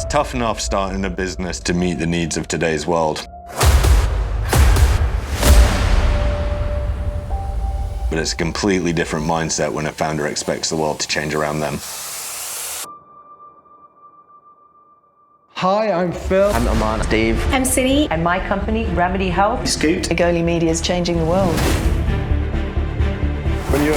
It's tough enough starting a business to meet the needs of today's world. But it's a completely different mindset when a founder expects the world to change around them. Hi, I'm Phil. I'm Oman. Steve. I'm City. And my company, Remedy Health. Scoot. Agoli Media is changing the world. When you're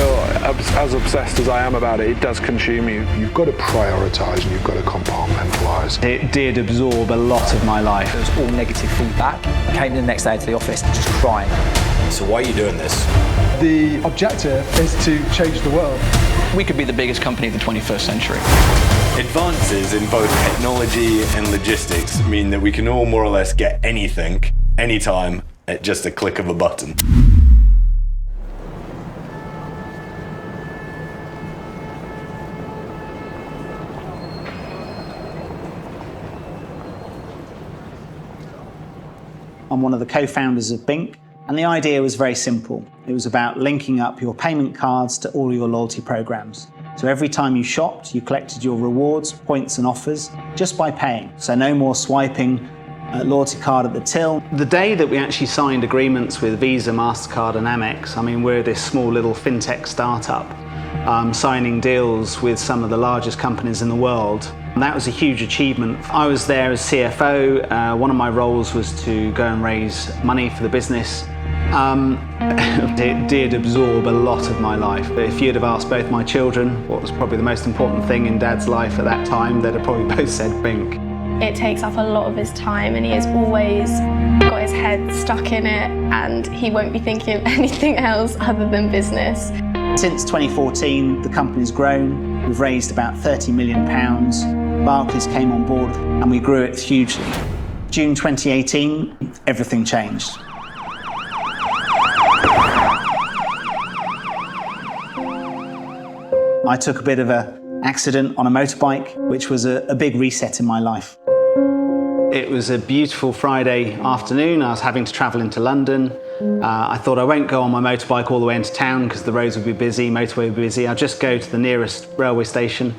as obsessed as I am about it, it does consume you. You've got to prioritise and you've got to compartmentalise. It did absorb a lot of my life. It was all negative feedback. I came the next day to the office just crying. So why are you doing this? The objective is to change the world. We could be the biggest company of the 21st century. Advances in both technology and logistics mean that we can all more or less get anything, anytime, at just a click of a button. I'm one of the co-founders of Bink, and the idea was very simple. It was about linking up your payment cards to all your loyalty programs. So every time you shopped, you collected your rewards, points and offers just by paying. So no more swiping a loyalty card at the till. The day that we actually signed agreements with Visa, MasterCard and Amex, I mean, we're this small little fintech startup signing deals with some of the largest companies in the world. And that was a huge achievement. I was there as CFO. One of my roles was to go and raise money for the business. It did absorb a lot of my life. If you'd have asked both my children what was probably the most important thing in Dad's life at that time, they'd have probably both said Bink. It takes up a lot of his time and he has always got his head stuck in it and he won't be thinking of anything else other than business. Since 2014, the company's grown. We've raised about £30 million. Barclays came on board and we grew it hugely. June 2018, everything changed. I took a bit of an accident on a motorbike, which was a big reset in my life. It was a beautiful Friday afternoon. I was having to travel into London. I thought I won't go on my motorbike all the way into town because the roads would be busy, motorway would be busy. I'll just go to the nearest railway station,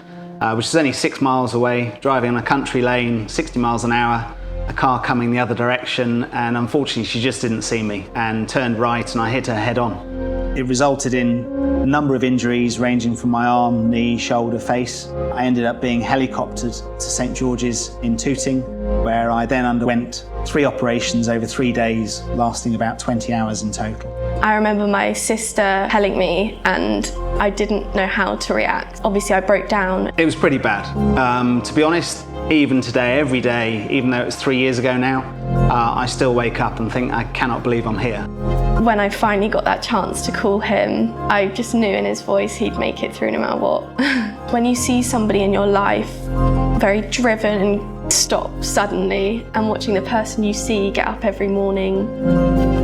which is only 6 miles away, driving on a country lane, 60 miles an hour, a car coming the other direction, and unfortunately she just didn't see me and turned right and I hit her head on. It resulted in a number of injuries ranging from my arm, knee, shoulder, face. I ended up being helicoptered to St George's in Tooting, where I then underwent 3 operations over 3 days, lasting about 20 hours in total. I remember my sister telling me and I didn't know how to react. Obviously I broke down. It was pretty bad. To be honest, even today, every day, even though it's 3 years ago now, I still wake up and think, I cannot believe I'm here. When I finally got that chance to call him, I just knew in his voice he'd make it through no matter what. When you see somebody in your life very driven and stop suddenly, and watching the person you see get up every morning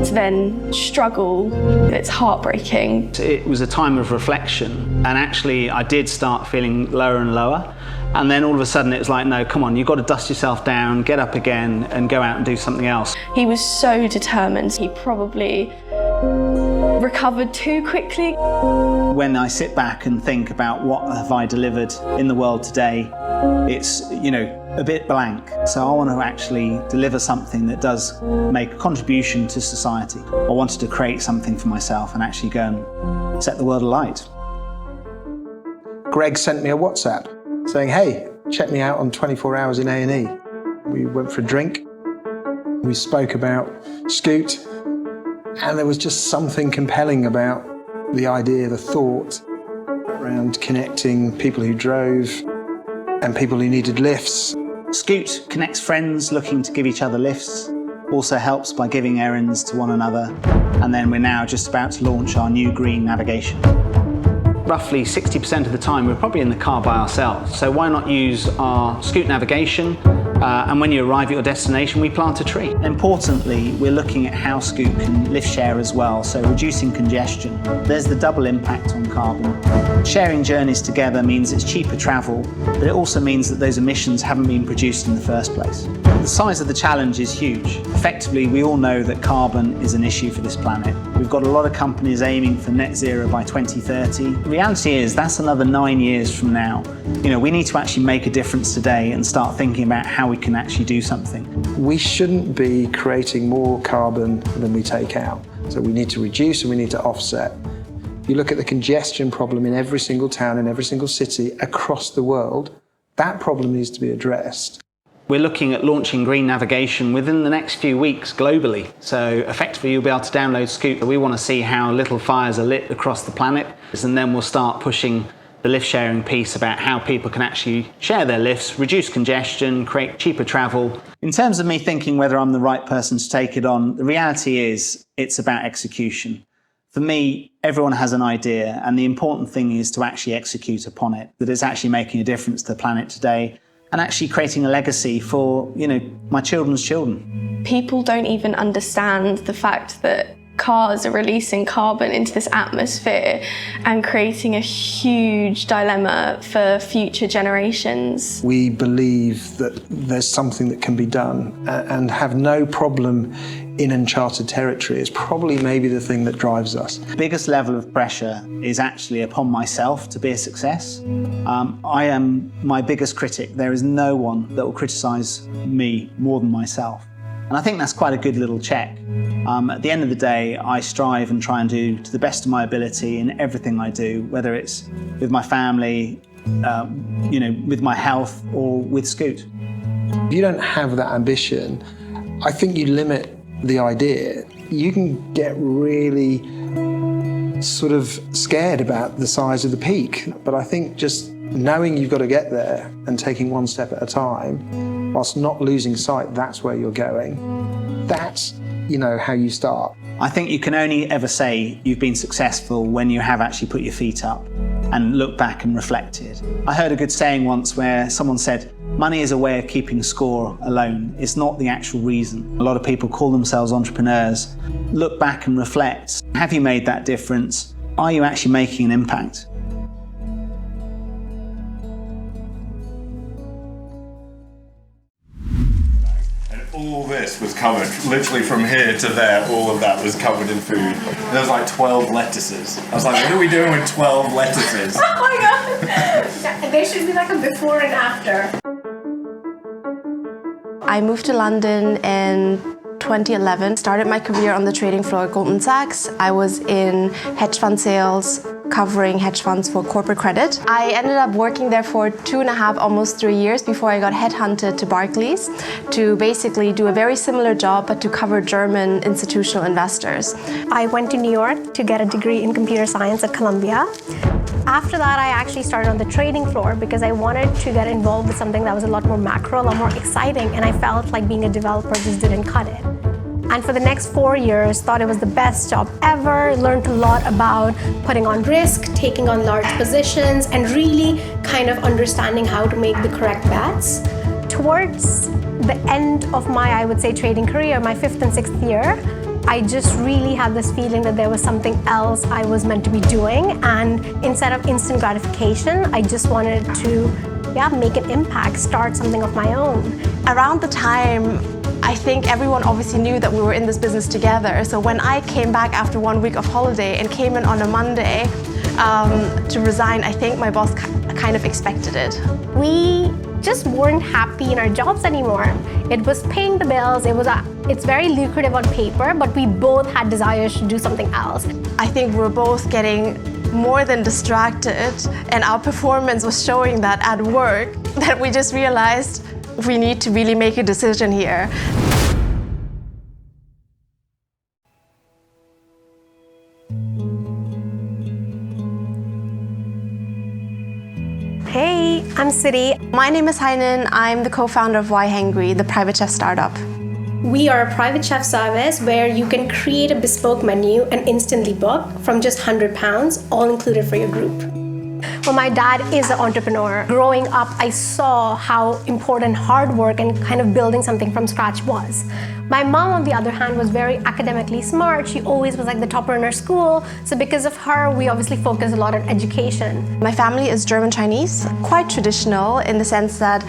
to then struggle, it's heartbreaking. It was a time of reflection, and actually I did start feeling lower and lower. And then all of a sudden it was like, no, come on, you've got to dust yourself down, get up again and go out and do something else. He was so determined. He probably recovered too quickly. When I sit back and think about what have I delivered in the world today, it's, a bit blank. So I want to actually deliver something that does make a contribution to society. I wanted to create something for myself and actually go and set the world alight. Greg sent me a WhatsApp saying, hey, check me out on 24 Hours in A&E. We went for a drink, we spoke about Scoot, and there was just something compelling about the idea, the thought around connecting people who drove and people who needed lifts. Scoot connects friends looking to give each other lifts, also helps by giving errands to one another, and then we're now just about to launch our new green navigation. Roughly 60% of the time we're probably in the car by ourselves, so why not use our Scoot navigation, and when you arrive at your destination we plant a tree. Importantly, we're looking at how Scoot can lift share as well, so reducing congestion. There's the double impact on carbon. Sharing journeys together means it's cheaper travel, but it also means that those emissions haven't been produced in the first place. The size of the challenge is huge. Effectively, we all know that carbon is an issue for this planet. We've got a lot of companies aiming for net zero by 2030. The reality is that's another 9 years from now. We need to actually make a difference today and start thinking about how we can actually do something. We shouldn't be creating more carbon than we take out. So we need to reduce and we need to offset. You look at the congestion problem in every single town, in every single city across the world, that problem needs to be addressed. We're looking at launching green navigation within the next few weeks globally. So effectively you'll be able to download Scoot. We want to see how little fires are lit across the planet, and then we'll start pushing the lift sharing piece about how people can actually share their lifts, reduce congestion, create cheaper travel. In terms of me thinking whether I'm the right person to take it on, the reality is it's about execution. For me, everyone has an idea, and the important thing is to actually execute upon it, that it's actually making a difference to the planet today and actually creating a legacy for, my children's children. People don't even understand the fact that cars are releasing carbon into this atmosphere and creating a huge dilemma for future generations. We believe that there's something that can be done and have no problem in uncharted territory is probably maybe the thing that drives us. The biggest level of pressure is actually upon myself to be a success. I am my biggest critic. There is no one that will criticize me more than myself. And I think that's quite a good little check. At the end of the day, I strive and try and do to the best of my ability in everything I do, whether it's with my family, with my health, or with Scoot. If you don't have that ambition, I think you limit the idea. You can get really sort of scared about the size of the peak. But I think just knowing you've got to get there and taking one step at a time, whilst not losing sight, that's where you're going. That's, how you start. I think you can only ever say you've been successful when you have actually put your feet up and looked back and reflected. I heard a good saying once where someone said, money is a way of keeping score alone. It's not the actual reason. A lot of people call themselves entrepreneurs. Look back and reflect. Have you made that difference? Are you actually making an impact? All this was covered, literally from here to there, all of that was covered in food. There was like 12 lettuces. I was like, what are we doing with 12 lettuces? Oh my god! There should be like a before and after. I moved to London in 2011, started my career on the trading floor at Goldman Sachs. I was in hedge fund sales, covering hedge funds for corporate credit. I ended up working there for 2.5, almost 3 years before I got headhunted to Barclays to basically do a very similar job, but to cover German institutional investors. I went to New York to get a degree in computer science at Columbia. After that, I actually started on the trading floor because I wanted to get involved with something that was a lot more macro, a lot more exciting, and I felt like being a developer just didn't cut it. And for the next 4 years, thought it was the best job ever, learned a lot about putting on risk, taking on large positions, and really kind of understanding how to make the correct bets. Towards the end of my, I would say, trading career, my 5th and 6th year, I just really had this feeling that there was something else I was meant to be doing. And instead of instant gratification, I just wanted to make an impact, start something of my own. Around the time, I think everyone obviously knew that we were in this business together. So when I came back after 1 week of holiday and came in on a Monday to resign, I think my boss kind of expected it. We just weren't happy in our jobs anymore. It was paying the bills, it's very lucrative on paper, but we both had desires to do something else. I think we're both getting more than distracted, and our performance was showing that at work, that we just realized we need to really make a decision here. Hey, I'm Siri. My name is Heinen. I'm the co-founder of Hangry, the private chef startup. We are a private chef service where you can create a bespoke menu and instantly book from just £100, all included for your group. Well, my dad is an entrepreneur. Growing up, I saw how important hard work and kind of building something from scratch was. My mom, on the other hand, was very academically smart. She always was like the topper in her school. So because of her, we obviously focus a lot on education. My family is German Chinese, quite traditional in the sense that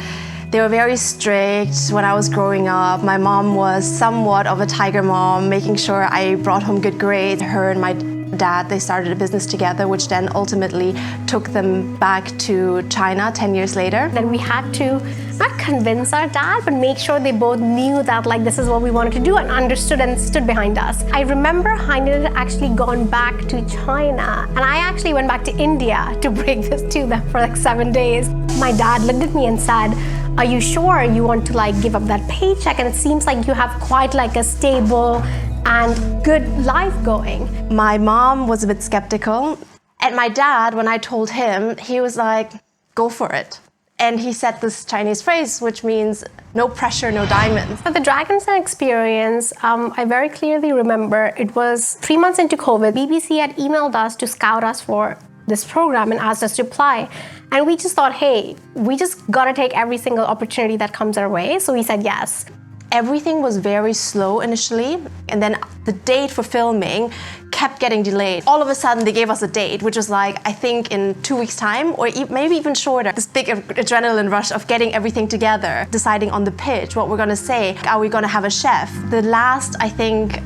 They were very strict when I was growing up. My mom was somewhat of a tiger mom, making sure I brought home good grades. Her and my dad, they started a business together, which then ultimately took them back to China 10 years later. Then we had to not convince our dad, but make sure they both knew that like this is what we wanted to do and understood and stood behind us. I remember Hangry had actually gone back to China, and I actually went back to India to break this to them for like 7 days. My dad looked at me and said, "Are you sure you want to like give up that paycheck? And it seems like you have quite like a stable and good life going." My mom was a bit skeptical, and my dad, when I told him, he was like, "Go for it." And he said this Chinese phrase, which means no pressure, no diamonds. For the Dragon's Den experience, I very clearly remember it was 3 months into COVID. BBC had emailed us to scout us for this program and asked us to apply. And we just thought, hey, we just gotta take every single opportunity that comes our way. So we said yes. Everything was very slow initially, and then the date for filming kept getting delayed. All of a sudden, they gave us a date, which was like, I think in 2 weeks' time, or maybe even shorter. This big adrenaline rush of getting everything together, deciding on the pitch, what we're gonna say, are we gonna have a chef? The last, I think,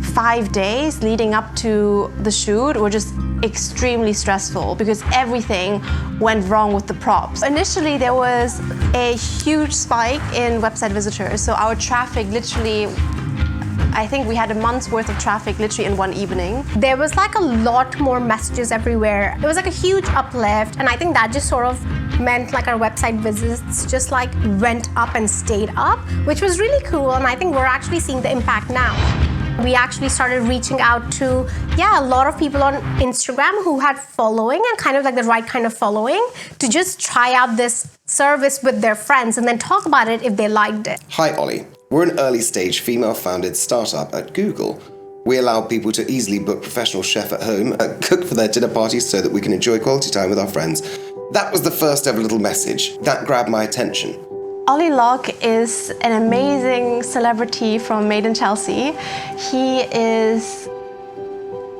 5 days leading up to the shoot were just extremely stressful because everything went wrong with the props. Initially, there was a huge spike in website visitors. So our traffic literally, I think we had a month's worth of traffic literally in one evening. There was like a lot more messages everywhere. It was like a huge uplift, and I think that just sort of meant like our website visits just like went up and stayed up, which was really cool, and I think we're actually seeing the impact now. We actually started reaching out to, a lot of people on Instagram who had following and kind of like the right kind of following to just try out this service with their friends and then talk about it if they liked it. Hi Ollie, we're an early stage female-founded startup at Google. We allow people to easily book professional chef at home and cook for their dinner parties so that we can enjoy quality time with our friends. That was the first ever little message. That grabbed my attention. Ollie Locke is an amazing celebrity from Made in Chelsea. He is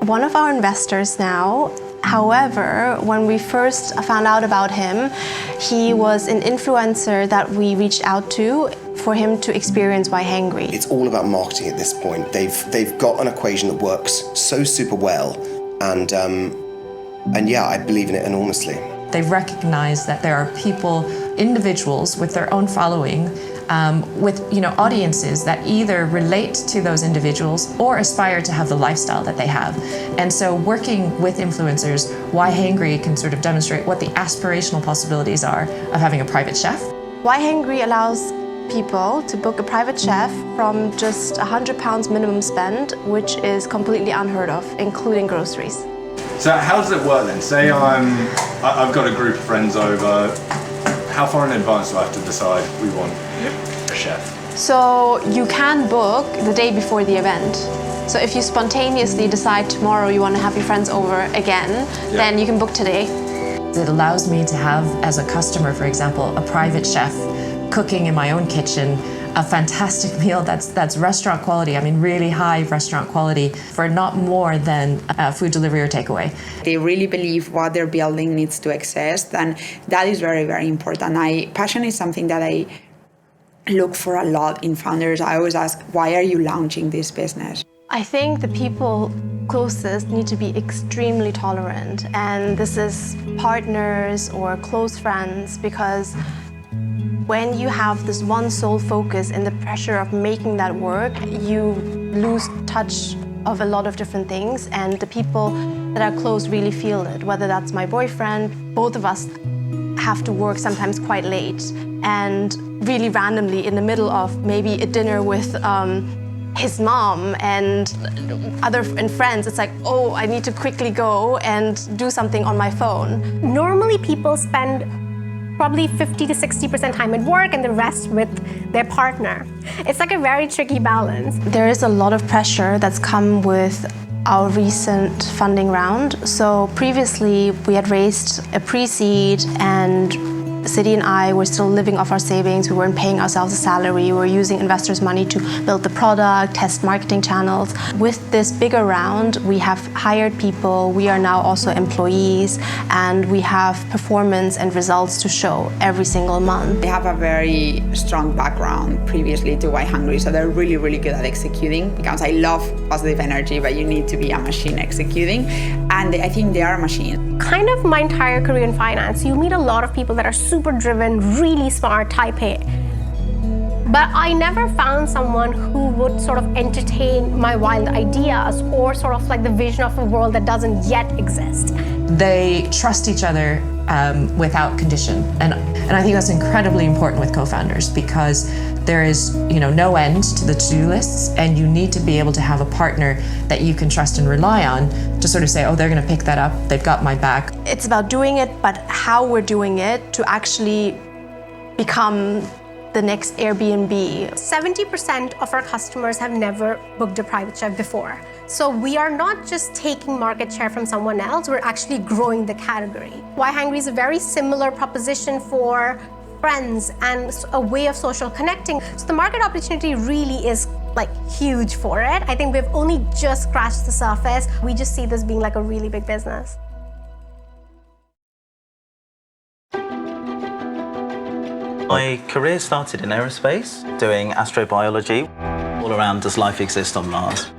one of our investors now. However, when we first found out about him, he was an influencer that we reached out to for him to experience Why Hangry. It's all about marketing at this point. They've got an equation that works so super well, and I believe in it enormously. They recognize that there are people, individuals with their own following, with audiences that either relate to those individuals or aspire to have the lifestyle that they have. And so working with influencers, Why Hangry can sort of demonstrate what the aspirational possibilities are of having a private chef. Why Hangry allows people to book a private chef from just £100 minimum spend, which is completely unheard of, including groceries. So how does it work then? Say I've got a group of friends over. How far in advance do I have to decide we want a chef? So you can book the day before the event. So if you spontaneously decide tomorrow you want to have your friends over again, then you can book today. It allows me to have, as a customer, for example, a private chef cooking in my own kitchen, a fantastic meal that's restaurant quality, really high restaurant quality, for not more than food delivery or takeaway. They really believe what they're building needs to exist, and that is very, very important. Passion is something that I look for a lot in founders. I always ask, why are you launching this business? I think the people closest need to be extremely tolerant, and this is partners or close friends, because when you have this one sole focus and the pressure of making that work, you lose touch of a lot of different things, and the people that are close really feel it. Whether that's my boyfriend, both of us have to work sometimes quite late, and really randomly in the middle of maybe a dinner with his mom and friends, it's like, oh, I need to quickly go and do something on my phone. Normally people spend probably 50 to 60% time at work and the rest with their partner. It's like a very tricky balance. There is a lot of pressure that's come with our recent funding round. So previously we had raised a pre-seed and The city and I were still living off our savings. We weren't paying ourselves a salary. We were using investors' money to build the product, test marketing channels. With this bigger round, we have hired people. We are now also employees, and we have performance and results to show every single month. They have a very strong background previously to Hangry, so they're really, really good at executing. Because I love positive energy, but you need to be a machine executing. And I think they are a machine. Kind of my entire career in finance, you meet a lot of people that are super driven, really smart, type A. But I never found someone who would sort of entertain my wild ideas or sort of like the vision of a world that doesn't yet exist. They trust each other without condition. And I think that's incredibly important with co-founders, because there is no end to the to-do lists, and you need to be able to have a partner that you can trust and rely on to sort of say, oh, they're going to pick that up, they've got my back. It's about doing it, but how we're doing it to actually become the next Airbnb. 70% of our customers have never booked a private chef before. So we are not just taking market share from someone else, we're actually growing the category. Hangry is a very similar proposition for friends and a way of social connecting. So the market opportunity really is like huge for it. I think we've only just scratched the surface. We just see this being like a really big business. My career started in aerospace, doing astrobiology, all around does life exist on Mars.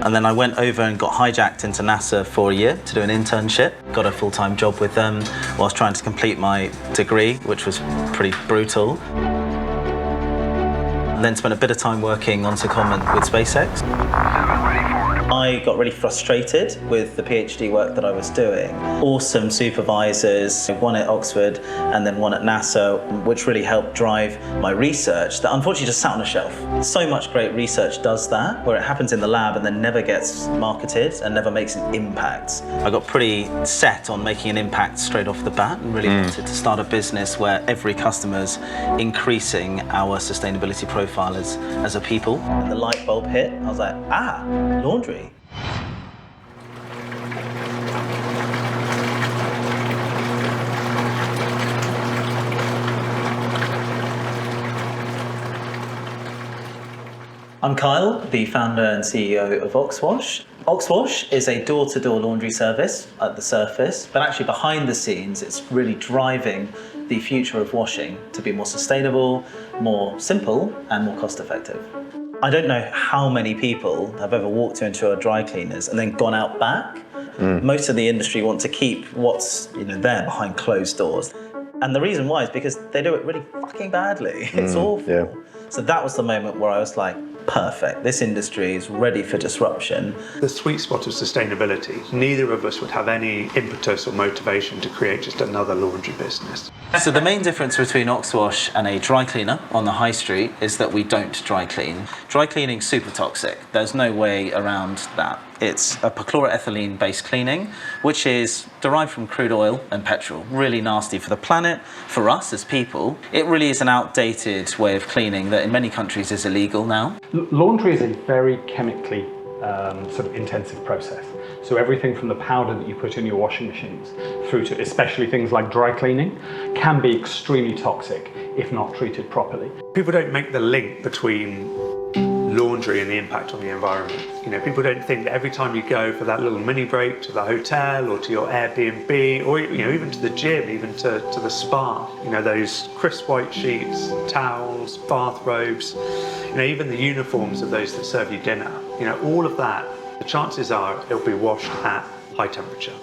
And then I went over and got hijacked into NASA for a year to do an internship. Got a full-time job with them whilst trying to complete my degree, which was pretty brutal. And then spent a bit of time working on secondment with SpaceX. I got really frustrated with the PhD work that I was doing. Awesome supervisors, one at Oxford and then one at NASA, which really helped drive my research that unfortunately just sat on a shelf. So much great research does that, where it happens in the lab and then never gets marketed and never makes an impact. I got pretty set on making an impact straight off the bat and really wanted to start a business where every customer's increasing our sustainability profile as a people. And the light bulb hit, I was like, laundry. I'm Kyle, the founder and CEO of Oxwash. Oxwash is a door-to-door laundry service at the surface, but actually behind the scenes, it's really driving the future of washing to be more sustainable, more simple, and more cost-effective. I don't know how many people have ever walked into a dry cleaners and then gone out back. Most of the industry want to keep what's there behind closed doors. And the reason why is because they do it really fucking badly. It's awful. Yeah. So that was the moment where I was like, perfect, this industry is ready for disruption. The sweet spot of sustainability, neither of us would have any impetus or motivation to create just another laundry business. So the main difference between Oxwash and a dry cleaner on the high street is that we don't dry clean. Dry cleaning's super toxic. There's no way around that. It's a perchloroethylene-based cleaning, which is derived from crude oil and petrol. Really nasty for the planet, for us as people. It really is an outdated way of cleaning that in many countries is illegal now. Laundry is a very chemically sort of intensive process. So everything from the powder that you put in your washing machines through to especially things like dry cleaning can be extremely toxic if not treated properly. People don't make the link between laundry and the impact on the environment. People don't think that every time you go for that little mini break to the hotel or to your Airbnb or even to the gym, even to the spa, those crisp white sheets, towels, bathrobes, even the uniforms of those that serve you dinner, all of that, the chances are it'll be washed at high temperature.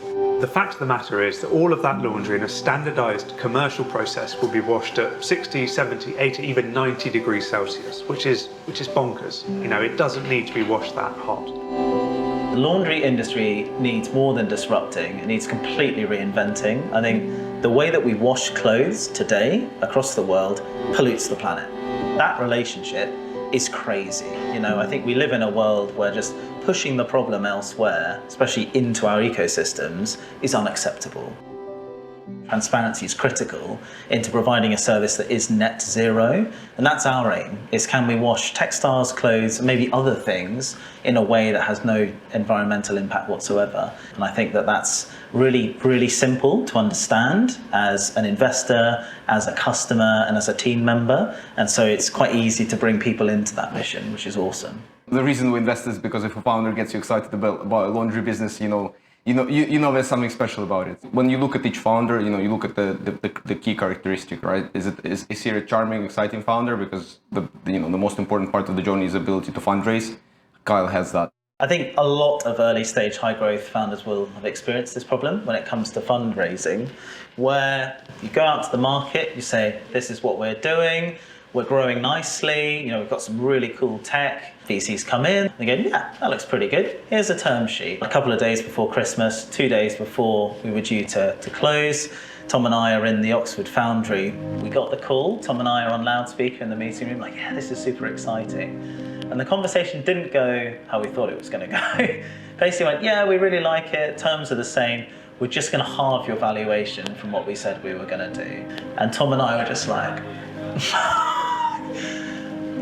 The fact of the matter is that all of that laundry in a standardized commercial process will be washed at 60, 70, 80, even 90 degrees Celsius, which is bonkers. It doesn't need to be washed that hot. The laundry industry needs more than disrupting, it needs completely reinventing. I think the way that we wash clothes today across the world pollutes the planet. That relationship is crazy. I think we live in a world where just pushing the problem elsewhere, especially into our ecosystems, is unacceptable. Transparency is critical into providing a service that is net zero, and that's our aim, is can we wash textiles, clothes, and maybe other things in a way that has no environmental impact whatsoever. And I think that that's really, really simple to understand as an investor, as a customer, and as a team member. And so it's quite easy to bring people into that mission, which is awesome. The reason we invest is because if a founder gets you excited about a laundry business, you know there's something special about it. When you look at each founder, you look at the key characteristic, right? Is he a charming, exciting founder? Because the most important part of the journey is the ability to fundraise. Kyle has that. I think a lot of early stage high growth founders will have experienced this problem when it comes to fundraising, where you go out to the market, you say, this is what we're doing, we're growing nicely, we've got some really cool tech. VCs come in, they go, yeah, that looks pretty good. Here's a term sheet. A couple of days before Christmas, 2 days before we were due to close, Tom and I are in the Oxford Foundry. We got the call, Tom and I are on loudspeaker in the meeting room, like, yeah, this is super exciting. And the conversation didn't go how we thought it was going to go. Basically went, yeah, we really like it, terms are the same, we're just going to halve your valuation from what we said we were going to do. And Tom and I were just like,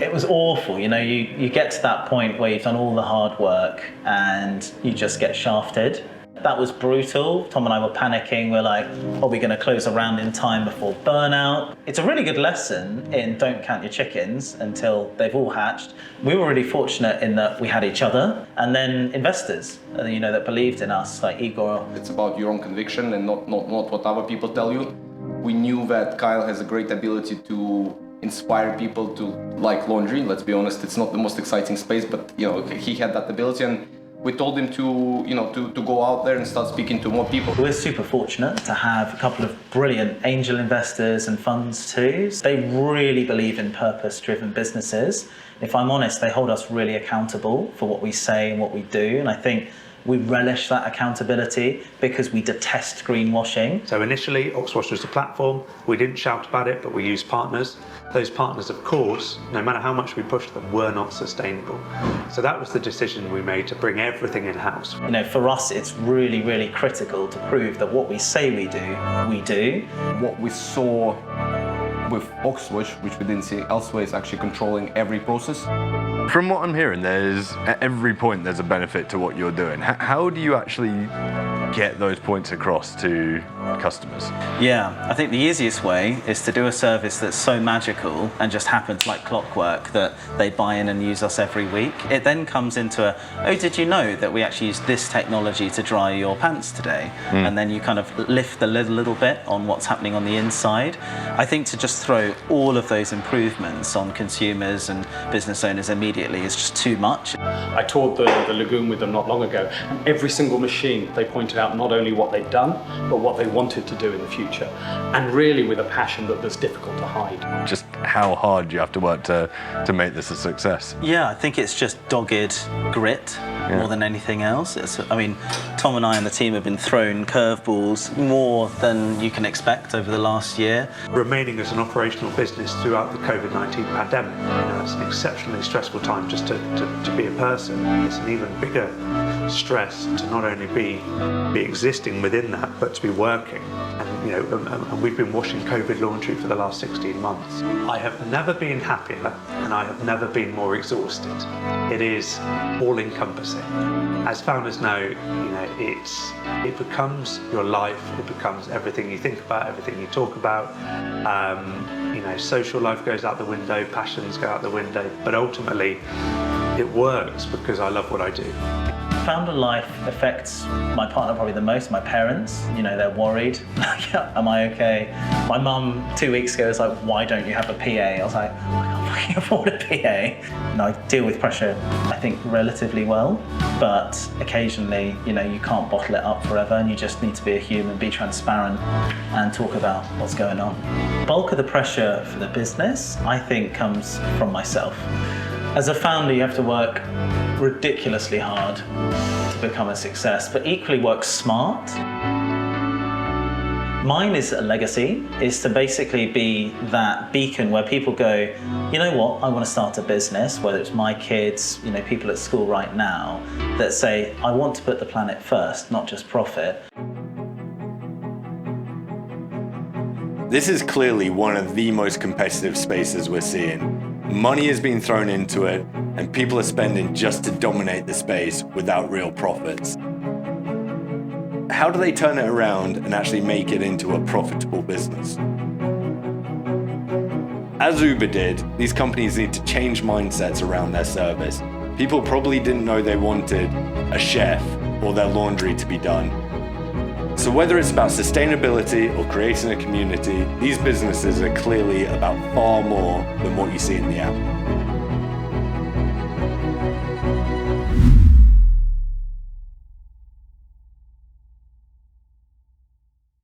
it was awful. You get to that point where you've done all the hard work and you just get shafted. That was brutal. Tom and I were panicking. We're like, are we going to close a round in time before burnout? It's a really good lesson in don't count your chickens until they've all hatched. We were really fortunate in that we had each other and then investors, that believed in us, like Igor. It's about your own conviction and not what other people tell you. We knew that Kyle has a great ability to inspire people to like laundry. Let's be honest, it's not the most exciting space, but he had that ability, and we told him to go out there and start speaking to more people. We're super fortunate to have a couple of brilliant angel investors and funds too. They really believe in purpose-driven businesses. If I'm honest, they hold us really accountable for what we say and what we do, and I think we relish that accountability because we detest greenwashing. So initially, Oxwash was a platform. We didn't shout about it, but we used partners. Those partners, of course, no matter how much we pushed them, were not sustainable. So that was the decision we made to bring everything in-house. For us, it's really, really critical to prove that what we say we do. What we saw with Oxwash, which we didn't see elsewhere, is actually controlling every process. From what I'm hearing, at every point there's a benefit to what you're doing. How do you actually get those points across to customers? Yeah, I think the easiest way is to do a service that's so magical and just happens like clockwork that they buy in and use us every week. It then comes into oh, did you know that we actually use this technology to dry your pants today? And then you kind of lift the lid a little bit on what's happening on the inside. I think to just throw all of those improvements on consumers and business owners immediately is just too much. I toured the lagoon with them not long ago, and every single machine, they pointed out not only what they'd done, but what they wanted to do in the future, and really with a passion that's difficult to hide. Just how hard you have to work to make this a success. Yeah, I think it's just dogged grit more than anything else. Tom and I and the team have been thrown curveballs more than you can expect over the last year. Remaining as an operational business throughout the COVID-19 pandemic, it's an exceptionally stressful time just to be a person. It's an even bigger stress to not only be existing within that, but to be working. And we've been washing COVID laundry for the last 16 months. I have never been happier, and I have never been more exhausted. It is all-encompassing. As founders know, it becomes your life. It becomes everything you think about, everything you talk about. Social life goes out the window, passions go out the window, but ultimately, it works because I love what I do. Founder life affects my partner probably the most, my parents. They're worried. Am I okay? My mum 2 weeks ago was like, why don't you have a PA? I was like, I can't fucking afford a PA. I deal with pressure, I think, relatively well, but occasionally, you can't bottle it up forever, and you just need to be a human, be transparent, and talk about what's going on. The bulk of the pressure for the business, I think, comes from myself. As a founder, you have to work ridiculously hard to become a success, but equally work smart. Mine is a legacy, is to basically be that beacon where people go, you know what, I want to start a business, whether it's my kids, people at school right now, that say, I want to put the planet first, not just profit. This is clearly one of the most competitive spaces we're seeing. Money is being thrown into it, and people are spending just to dominate the space without real profits. how do they turn it around and actually make it into a profitable business? As Uber did, these companies need to change mindsets around their service. People probably didn't know they wanted a chef or their laundry to be done. So whether it's about sustainability or creating a community, these businesses are clearly about far more than what you see in the app.